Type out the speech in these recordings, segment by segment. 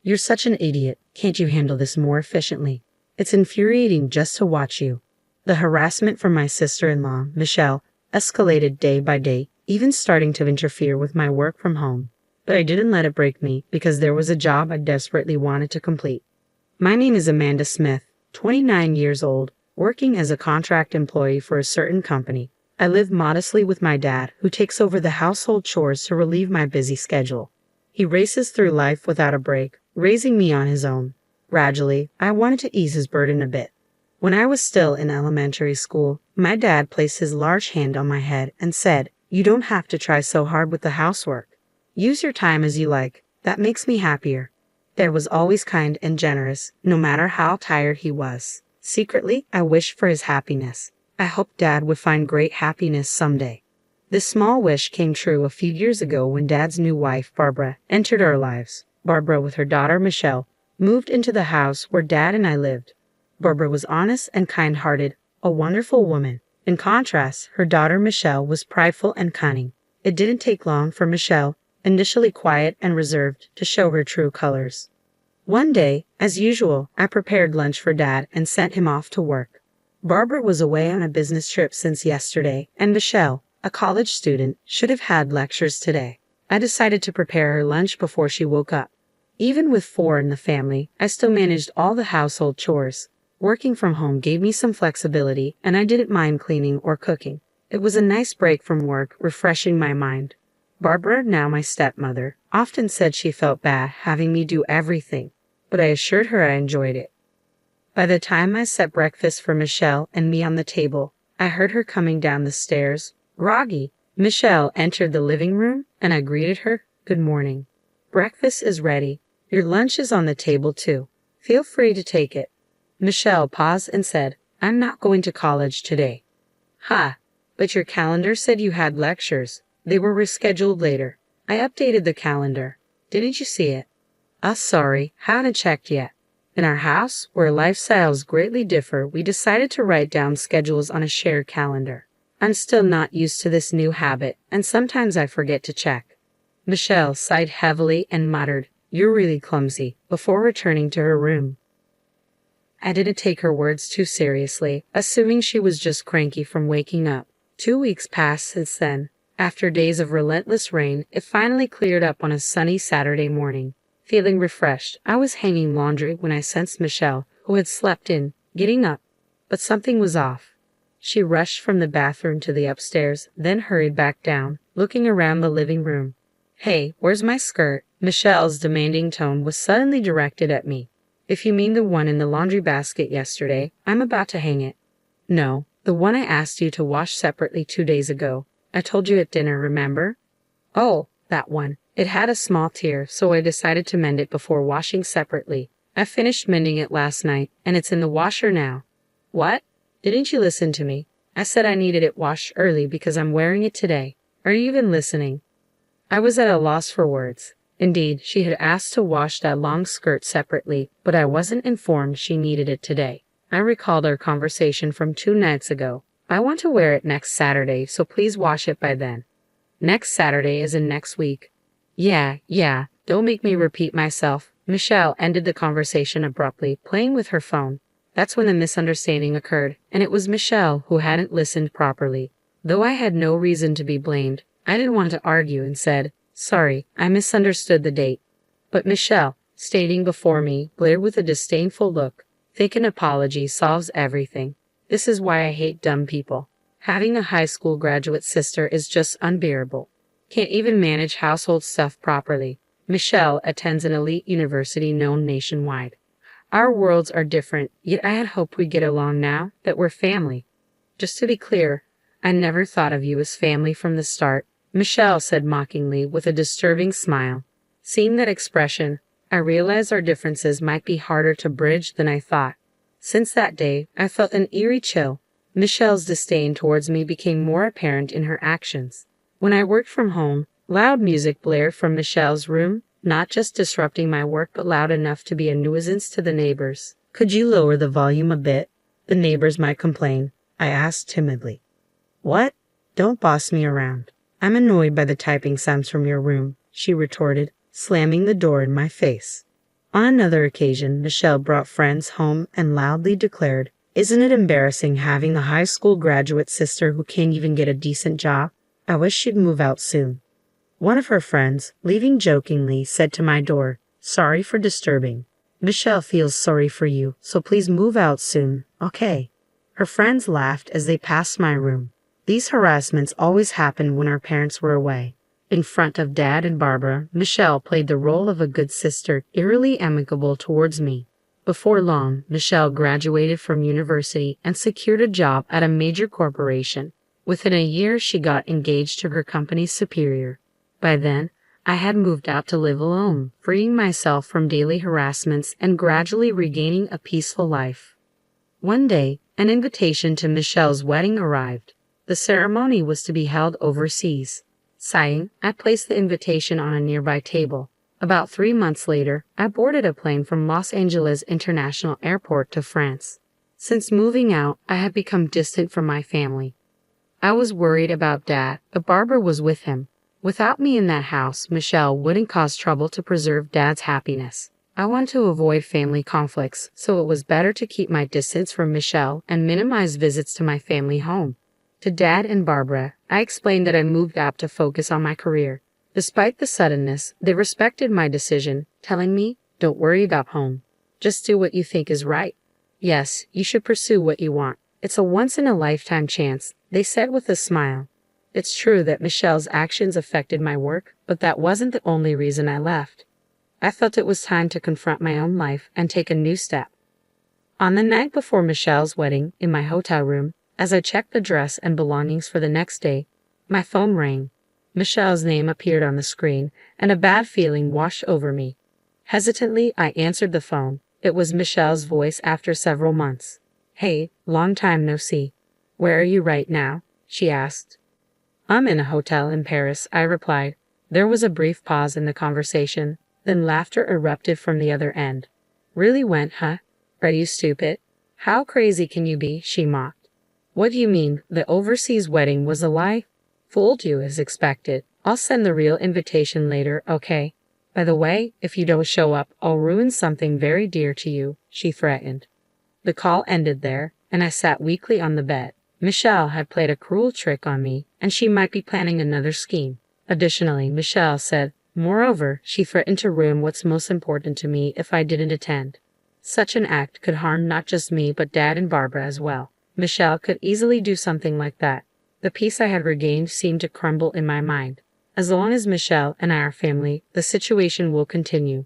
You're such an idiot. Can't you handle this more efficiently? It's infuriating just to watch you. The harassment from my sister-in-law, Michelle, escalated day by day, even starting to interfere with my work from home. But I didn't let it break me because there was a job I desperately wanted to complete. My name is Amanda Smith, 29 years old, working as a contract employee for a certain company. I live modestly with my dad, who takes over the household chores to relieve my busy schedule. He races through life without a break, raising me on his own. Gradually, I wanted to ease his burden a bit. When I was still in elementary school, my dad placed his large hand on my head and said, "You don't have to try so hard with the housework. Use your time as you like. That makes me happier." Dad was always kind and generous, no matter how tired he was. Secretly, I wished for his happiness. I hoped Dad would find great happiness someday. This small wish came true a few years ago when Dad's new wife, Barbara, entered our lives. Barbara, with her daughter Michelle, moved into the house where Dad and I lived. Barbara was honest and kind-hearted, a wonderful woman. In contrast, her daughter Michelle was prideful and cunning. It didn't take long for Michelle, initially quiet and reserved, to show her true colors. One day, as usual, I prepared lunch for Dad and sent him off to work. Barbara was away on a business trip since yesterday, and Michelle, a college student, should have had lectures today. I decided to prepare her lunch before she woke up. Even with 4 in the family, I still managed all the household chores. Working from home gave me some flexibility, and I didn't mind cleaning or cooking. It was a nice break from work, refreshing my mind. Barbara, now my stepmother, often said she felt bad having me do everything, but I assured her I enjoyed it. By the time I set breakfast for Michelle and me on the table, I heard her coming down the stairs, groggy. Michelle entered the living room, and I greeted her, "Good morning. Breakfast is ready. Your lunch is on the table too. Feel free to take it." Michelle paused and said, "I'm not going to college today." "Ha, but your calendar said you had lectures. They were rescheduled later." I updated the calendar. "Didn't you see it?" Sorry, haven't checked yet." In our house, where lifestyles greatly differ, we decided to write down schedules on a shared calendar. I'm still not used to this new habit, and sometimes I forget to check. Michelle sighed heavily and muttered, "You're really clumsy," before returning to her room. I didn't take her words too seriously, assuming she was just cranky from waking up. 2 weeks passed since then. After days of relentless rain, it finally cleared up on a sunny Saturday morning. Feeling refreshed, I was hanging laundry when I sensed Michelle, who had slept in, getting up. But something was off. She rushed from the bathroom to the upstairs, then hurried back down, looking around the living room. "Hey, where's my skirt?" Michelle's demanding tone was suddenly directed at me. "If you mean the one in the laundry basket yesterday, I'm about to hang it." "No, the one I asked you to wash separately 2 days ago. I told you at dinner, remember?" "Oh, that one. It had a small tear, so I decided to mend it before washing separately. I finished mending it last night, and it's in the washer now." "What? Didn't you listen to me? I said I needed it washed early because I'm wearing it today. Are you even listening?" I was at a loss for words. Indeed, she had asked to wash that long skirt separately, but I wasn't informed she needed it today. I recalled our conversation from 2 nights ago. "I want to wear it next Saturday, so please wash it by then." Next Saturday is in next week. Yeah, don't make me repeat myself. Michelle ended the conversation abruptly, playing with her phone. That's when the misunderstanding occurred, and it was Michelle who hadn't listened properly. Though I had no reason to be blamed, I didn't want to argue and said, "Sorry, I misunderstood the date." But Michelle, standing before me, glared with a disdainful look. Think an apology solves everything. This is why I hate dumb people. Having a high school graduate sister is just unbearable. Can't even manage household stuff properly. Michelle attends an elite university known nationwide. Our worlds are different, yet I had hoped we'd get along now that we're family. Just to be clear, I never thought of you as family from the start, Michelle said mockingly with a disturbing smile. Seeing that expression, I realized our differences might be harder to bridge than I thought. Since that day, I felt an eerie chill. Michelle's disdain towards me became more apparent in her actions. When I worked from home, loud music blared from Michelle's room, not just disrupting my work but loud enough to be a nuisance to the neighbors. "Could you lower the volume a bit? The neighbors might complain," I asked timidly. "What? Don't boss me around. I'm annoyed by the typing sounds from your room," she retorted, slamming the door in my face. On another occasion, Michelle brought friends home and loudly declared, "Isn't it embarrassing having a high school graduate sister who can't even get a decent job? I wish she'd move out soon." One of her friends, leaving jokingly, said to my door, "Sorry for disturbing. Michelle feels sorry for you, so please move out soon, okay?" Her friends laughed as they passed my room. These harassments always happened when our parents were away. In front of Dad and Barbara, Michelle played the role of a good sister, eerily amicable towards me. Before long, Michelle graduated from university and secured a job at a major corporation. Within a year, she got engaged to her company's superior. By then, I had moved out to live alone, freeing myself from daily harassments and gradually regaining a peaceful life. One day, an invitation to Michelle's wedding arrived. The ceremony was to be held overseas. Sighing, I placed the invitation on a nearby table. About 3 months later, I boarded a plane from Los Angeles International Airport to France. Since moving out, I had become distant from my family. I was worried about Dad, but Barbara was with him. Without me in that house, Michelle wouldn't cause trouble to preserve Dad's happiness. I want to avoid family conflicts, so it was better to keep my distance from Michelle and minimize visits to my family home. To Dad and Barbara, I explained that I moved out to focus on my career. Despite the suddenness, they respected my decision, telling me, "Don't worry about home. Just do what you think is right. Yes, you should pursue what you want. It's a once-in-a-lifetime chance," they said with a smile. It's true that Michelle's actions affected my work, but that wasn't the only reason I left. I felt it was time to confront my own life and take a new step. On the night before Michelle's wedding, in my hotel room, as I checked the dress and belongings for the next day, my phone rang. Michelle's name appeared on the screen, and a bad feeling washed over me. Hesitantly, I answered the phone. It was Michelle's voice after several months. "Hey, long time no see. Where are you right now?" she asked. "I'm in a hotel in Paris," I replied. There was a brief pause in the conversation, then laughter erupted from the other end. "Really went, huh? Are you stupid? How crazy can you be?" she mocked. "What do you mean, the overseas wedding was a lie?" "Fooled you as expected. I'll send the real invitation later, okay? By the way, if you don't show up, I'll ruin something very dear to you," she threatened. The call ended there, and I sat weakly on the bed. Michelle had played a cruel trick on me, and she might be planning another scheme. Additionally, Michelle said, moreover, she threatened to ruin what's most important to me if I didn't attend. Such an act could harm not just me but Dad and Barbara as well. Michelle could easily do something like that. The peace I had regained seemed to crumble in my mind. As long as Michelle and I are family, the situation will continue.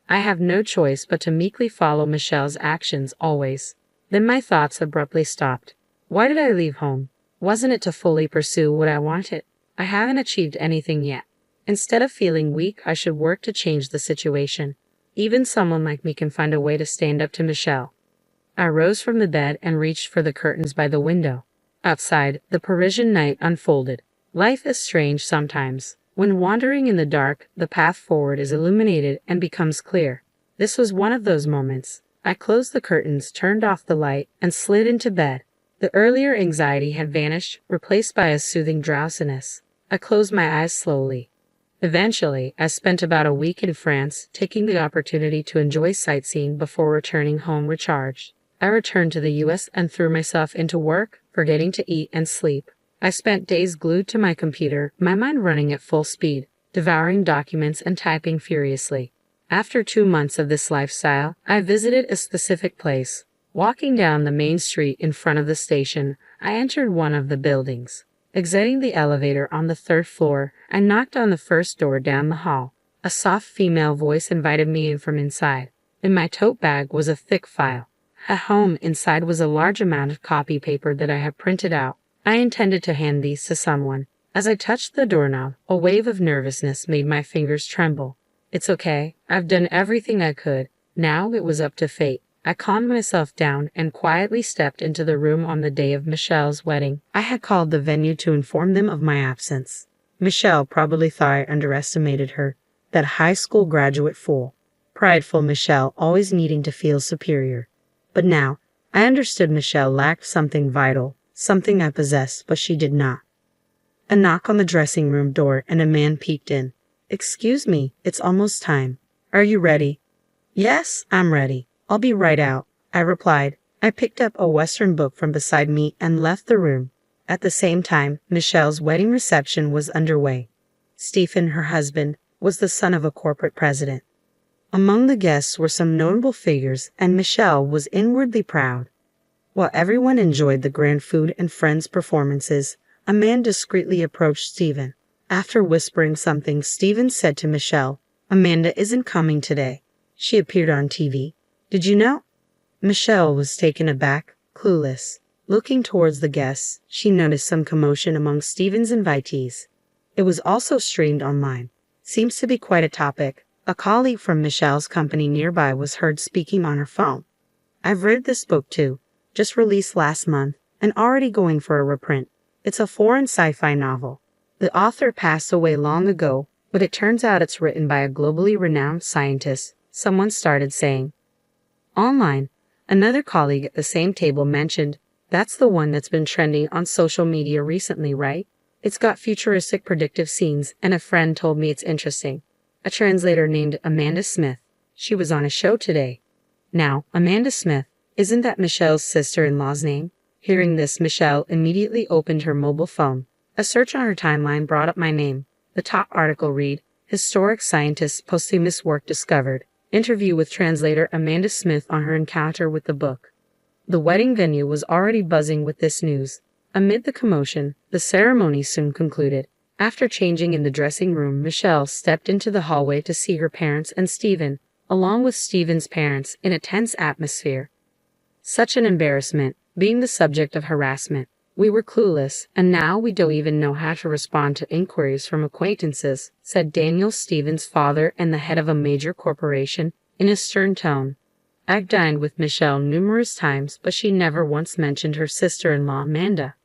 I have no choice but to meekly follow Michelle's actions always. Then my thoughts abruptly stopped. Why did I leave home? Wasn't it to fully pursue what I wanted? I haven't achieved anything yet. Instead of feeling weak, I should work to change the situation. Even someone like me can find a way to stand up to Michelle. I rose from the bed and reached for the curtains by the window. Outside, the Parisian night unfolded. Life is strange sometimes. When wandering in the dark, the path forward is illuminated and becomes clear. This was one of those moments. I closed the curtains, turned off the light, and slid into bed. The earlier anxiety had vanished, replaced by a soothing drowsiness. I closed my eyes slowly. Eventually, I spent about a week in France, taking the opportunity to enjoy sightseeing before returning home recharged. I returned to the U.S. and threw myself into work, forgetting to eat and sleep. I spent days glued to my computer, my mind running at full speed, devouring documents and typing furiously. After 2 months of this lifestyle, I visited a specific place. Walking down the main street in front of the station, I entered one of the buildings. Exiting the elevator on the 3rd floor, I knocked on the first door down the hall. A soft female voice invited me in from inside. In my tote bag was a thick file. At home, inside was a large amount of copy paper that I had printed out. I intended to hand these to someone. As I touched the doorknob, a wave of nervousness made my fingers tremble. It's okay. I've done everything I could. Now it was up to fate. I calmed myself down and quietly stepped into the room on the day of Michelle's wedding. I had called the venue to inform them of my absence. Michelle probably thought I underestimated her, that high school graduate fool. Prideful Michelle, always needing to feel superior. But now, I understood Michelle lacked something vital, something I possessed, but she did not. A knock on the dressing room door and a man peeked in. "Excuse me, it's almost time. Are you ready?" Yes, I'm ready. I'll be right out, I replied. I picked up a Western book from beside me and left the room. At the same time, Michelle's wedding reception was underway. Stephen, her husband, was the son of a corporate president. Among the guests were some notable figures, and Michelle was inwardly proud. While everyone enjoyed the grand food and friends' performances, a man discreetly approached Stephen. After whispering something, Stephen said to Michelle, "Amanda isn't coming today. She appeared on TV. Did you know?" Michelle was taken aback, clueless. Looking towards the guests, she noticed some commotion among Stephen's invitees. It was also streamed online. Seems to be quite a topic. A colleague from Michelle's company nearby was heard speaking on her phone. "I've read this book too. Just released last month, and already going for a reprint. It's a foreign sci-fi novel. The author passed away long ago, but it turns out it's written by a globally renowned scientist," someone started saying. Online, another colleague at the same table mentioned, "That's the one that's been trending on social media recently, right? It's got futuristic predictive scenes, and a friend told me it's interesting." A translator named Amanda Smith. She was on a show today. Now, Amanda Smith, isn't that Michelle's sister-in-law's name? Hearing this, Michelle immediately opened her mobile phone. A search on her timeline brought up my name. The top article read, "Historic Scientist's Posthumous Work Discovered. Interview with translator Amanda Smith on her encounter with the book." The wedding venue was already buzzing with this news. Amid the commotion, the ceremony soon concluded. After changing in the dressing room, Michelle stepped into the hallway to see her parents and Stephen, along with Stephen's parents, in a tense atmosphere. Such an embarrassment, being the subject of harassment. "We were clueless, and now we don't even know how to respond to inquiries from acquaintances," said Daniel, Stephen's father and the head of a major corporation, in a stern tone. "I've dined with Michelle numerous times, but she never once mentioned her sister-in-law, Amanda."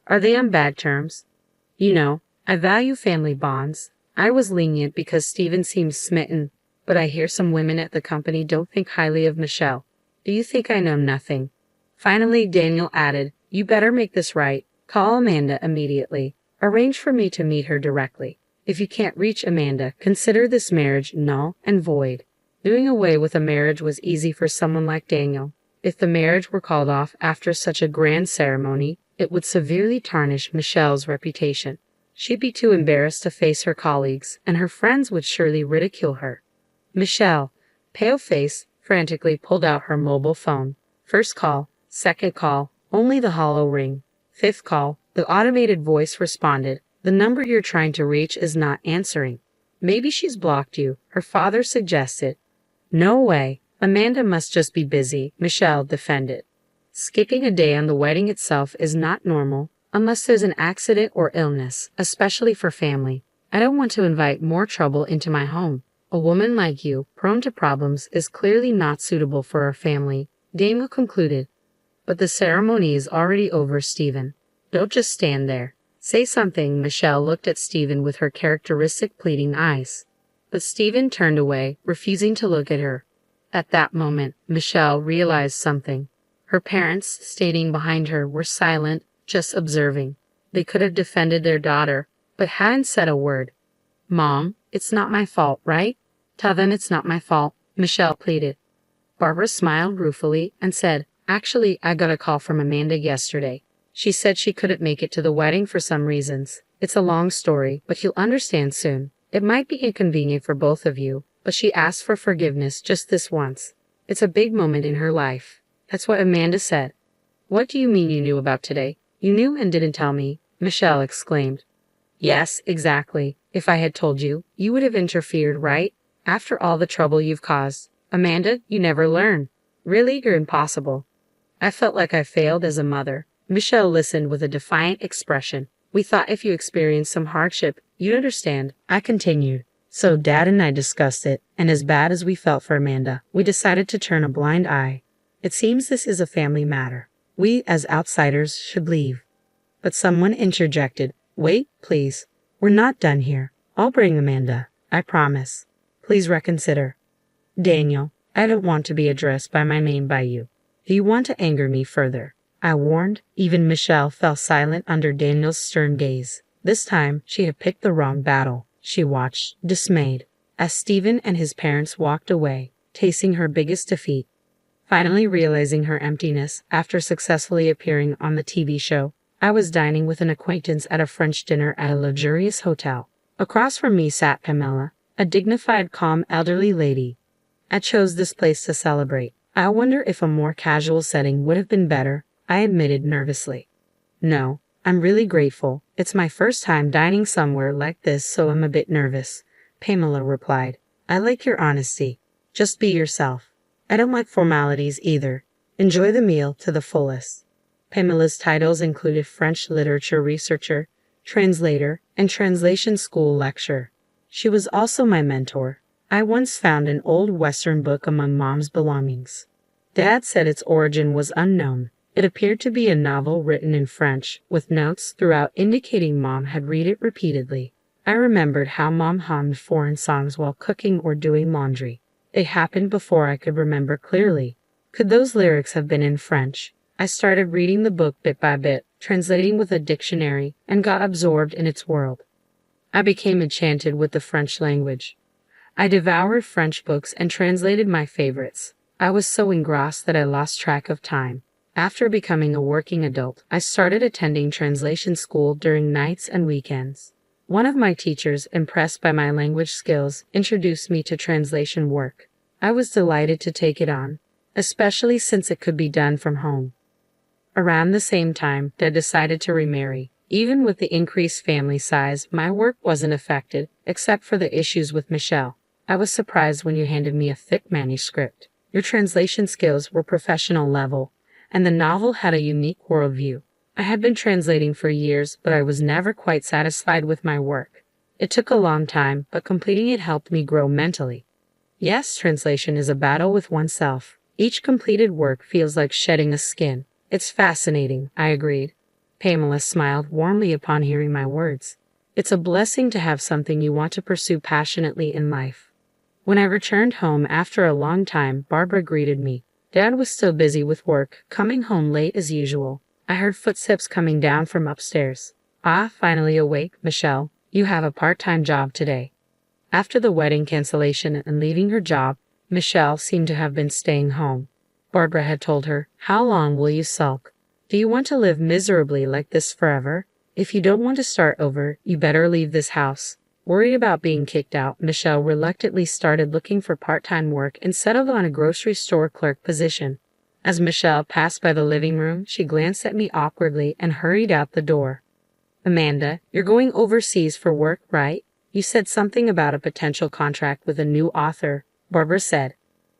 "Are they on bad terms?" "You know, I value family bonds. I was lenient because Stephen seems smitten, but I hear some women at the company don't think highly of Michelle. Do you think I know nothing?" Finally, Daniel added, "You better make this right. Call Amanda immediately. Arrange for me to meet her directly. If you can't reach Amanda, consider this marriage null and void." Doing away with a marriage was easy for someone like Daniel. If the marriage were called off after such a grand ceremony, it would severely tarnish Michelle's reputation. She'd be too embarrassed to face her colleagues, and her friends would surely ridicule her. Michelle, pale-faced, frantically pulled out her mobile phone. First call, second call, only the hollow ring. Fifth call, the automated voice responded, "The number you're trying to reach is not answering." "Maybe she's blocked you," her father suggested. "No way. Amanda must just be busy," Michelle defended. Skipping a day on the wedding itself is not normal, unless there's an accident or illness, especially for family. "I don't want to invite more trouble into my home. A woman like you, prone to problems, is clearly not suitable for our family," Daniel concluded. "But the ceremony is already over, Stephen. Don't just stand there. Say something." Michelle looked at Stephen with her characteristic pleading eyes. But Stephen turned away, refusing to look at her. At that moment, Michelle realized something. Her parents, standing behind her, were silent, just observing. They could have defended their daughter, but hadn't said a word. "Mom, it's not my fault, right? Tell them it's not my fault," Michelle pleaded. Barbara smiled ruefully and said, "Actually, I got a call from Amanda yesterday. She said she couldn't make it to the wedding for some reasons. It's a long story, but you'll understand soon. It might be inconvenient for both of you, but she asked for forgiveness just this once. It's a big moment in her life." That's what Amanda said. "What do you mean you knew about today? You knew and didn't tell me?" Michelle exclaimed. "Yes, exactly. If I had told you, you would have interfered, right? After all the trouble you've caused. Amanda, you never learn. Really, you're impossible." I felt like I failed as a mother. Michelle listened with a defiant expression. "We thought if you experienced some hardship, you'd understand," I continued. "So Dad and I discussed it, and as bad as we felt for Amanda, we decided to turn a blind eye. It seems this is a family matter. We, as outsiders, should leave." But someone interjected, "Wait, please. We're not done here. I'll bring Amanda. I promise. Please reconsider." "Daniel, I don't want to be addressed by my name by you. Do you want to anger me further?" I warned. Even Michelle fell silent under Daniel's stern gaze. This time, she had picked the wrong battle. She watched, dismayed, as Stephen and his parents walked away. tasting her biggest defeat. Finally realizing her emptiness after successfully appearing on the TV show, I was dining with an acquaintance at a French dinner at a luxurious hotel. Across from me sat Pamela, a dignified, calm, elderly lady. I chose this place to celebrate. I wonder if a more casual setting would have been better, I admitted nervously. No, I'm really grateful. It's my first time dining somewhere like this, so I'm a bit nervous, Pamela replied. I like your honesty. Just be yourself. I don't like formalities either. Enjoy the meal to the fullest. Pamela's titles included French literature researcher, translator, and translation school lecturer. She was also my mentor. I once found an old Western book among Mom's belongings. Dad said its origin was unknown. It appeared to be a novel written in French, with notes throughout indicating Mom had read it repeatedly. I remembered how Mom hummed foreign songs while cooking or doing laundry. It happened before I could remember clearly. Could those lyrics have been in French? I started reading the book bit by bit, translating with a dictionary, and got absorbed in its world. I became enchanted with the French language. I devoured French books and translated my favorites. I was so engrossed that I lost track of time. After becoming a working adult, I started attending translation school during nights and weekends. One of my teachers, impressed by my language skills, introduced me to translation work. I was delighted to take it on, especially since it could be done from home. Around the same time, Dad decided to remarry. Even with the increased family size, my work wasn't affected, except for the issues with Michelle. I was surprised when you handed me a thick manuscript. Your translation skills were professional level, and the novel had a unique worldview. I had been translating for years, but I was never quite satisfied with my work. It took a long time, but completing it helped me grow mentally. Yes, translation is a battle with oneself. Each completed work feels like shedding a skin. It's fascinating, I agreed. Pamela smiled warmly upon hearing my words. It's a blessing to have something you want to pursue passionately in life. When I returned home after a long time, Barbara greeted me. Dad was still busy with work, coming home late as usual. I heard footsteps coming down from upstairs. Ah, finally awake, Michelle. You have a part-time job today. After the wedding cancellation and leaving her job, Michelle seemed to have been staying home. Barbara had told her, "How long will you sulk? Do you want to live miserably like this forever? If you don't want to start over, you better leave this house." Worried about being kicked out, Michelle reluctantly started looking for part-time work and settled on a grocery store clerk position. As Michelle passed by the living room, she glanced at me awkwardly and hurried out the door. "Amanda, you're going overseas for work, right? You said something about a potential contract with a new author," Barbara said.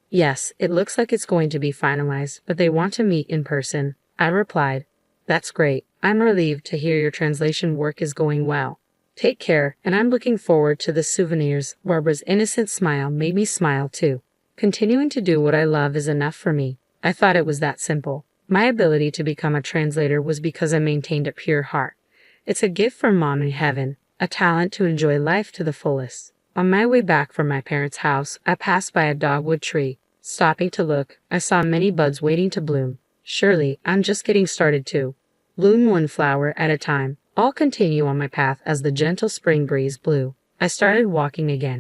"Yes, it looks like it's going to be finalized, but they want to meet in person," I replied. "That's great. I'm relieved to hear your translation work is going well. Take care, and I'm looking forward to the souvenirs." Barbara's innocent smile made me smile too. Continuing to do what I love is enough for me. I thought it was that simple. My ability to become a translator was because I maintained a pure heart. It's a gift from Mom in heaven, a talent to enjoy life to the fullest. On my way back from my parents' house, I passed by a dogwood tree. Stopping to look, I saw many buds waiting to bloom. Surely, I'm just getting started too. Bloom one flower at a time. I'll continue on my path as the gentle spring breeze blew. I started walking again.